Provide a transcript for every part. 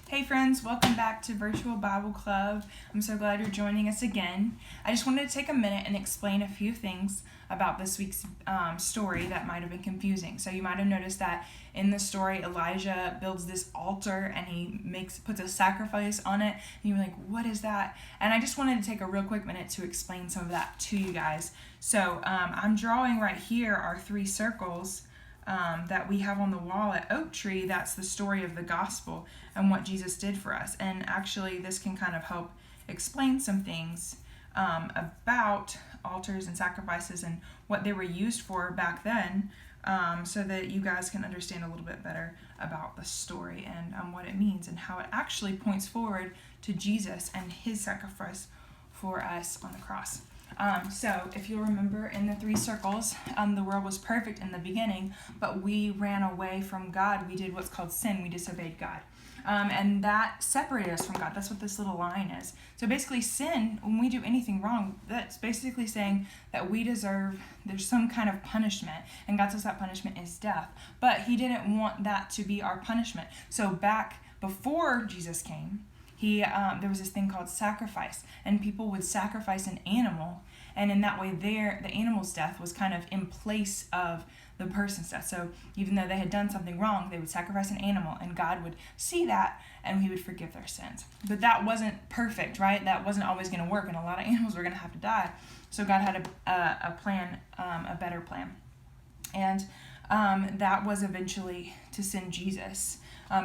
Hey friends, welcome back to Virtual Bible Club. I'm so glad you're joining us again. I just wanted to take a minute and explain a few things about this week's story that might have been confusing. So you might have noticed that in the story, Elijah builds this altar and he puts a sacrifice on it. And you're like, what is that? And I just wanted to take a real quick minute to explain some of that to you guys. So I'm drawing right here our 3 circles that we have on the wall at Oak Tree. That's the story of the gospel and what Jesus did for us. And actually, this can kind of help explain some things about altars and sacrifices and what they were used for back then, so that you guys can understand a little bit better about the story and what it means and how it actually points forward to Jesus and his sacrifice for us on the cross. So if you'll remember, in the 3 circles, the world was perfect in the beginning, but we ran away from God. We did what's called sin. We disobeyed God. And that separated us from God. That's what this little line is. So basically, sin, when we do anything wrong, that's basically saying that there's some kind of punishment. And God says that punishment is death. But he didn't want that to be our punishment. So back before Jesus came, there was this thing called sacrifice, and people would sacrifice an animal, and in that way the animal's death was kind of in place of the person's death. So even though they had done something wrong, they would sacrifice an animal, and God would see that, and he would forgive their sins. But that wasn't perfect, right? That wasn't always going to work, and a lot of animals were going to have to die. So God had a plan, a better plan. And that was eventually to send Jesus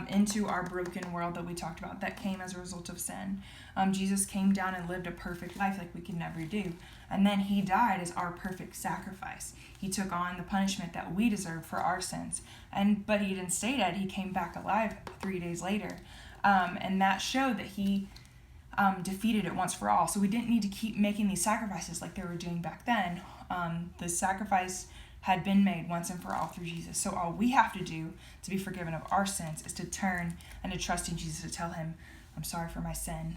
into our broken world that we talked about, that came as a result of sin. Jesus came down and lived a perfect life like we could never do. And then he died as our perfect sacrifice. He took on the punishment that we deserve for our sins. But he didn't stay dead. He came back alive 3 days later. And that showed that he defeated it once for all. So we didn't need to keep making these sacrifices like they were doing back then. The sacrifice had been made once and for all through Jesus. So all we have to do to be forgiven of our sins is to turn and to trust in Jesus, to tell him, I'm sorry for my sin,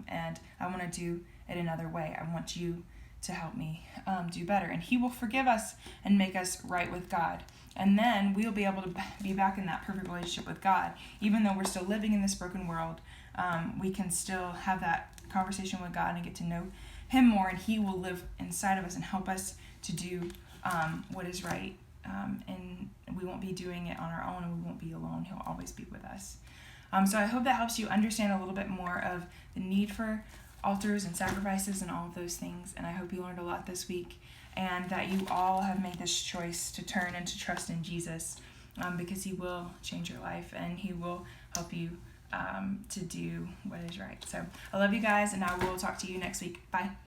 and I want to do it another way. I want you to help me do better. And he will forgive us and make us right with God. And then we'll be able to be back in that perfect relationship with God. Even though we're still living in this broken world, we can still have that conversation with God and get to know him more, and he will live inside of us and help us to do what is right, and we won't be doing it on our own, and we won't be alone. He'll always be with us. So I hope that helps you understand a little bit more of the need for altars and sacrifices and all of those things, and I hope you learned a lot this week, and that you all have made this choice to turn and to trust in Jesus, because he will change your life, and he will help you to do what is right. So I love you guys, and I will talk to you next week. Bye.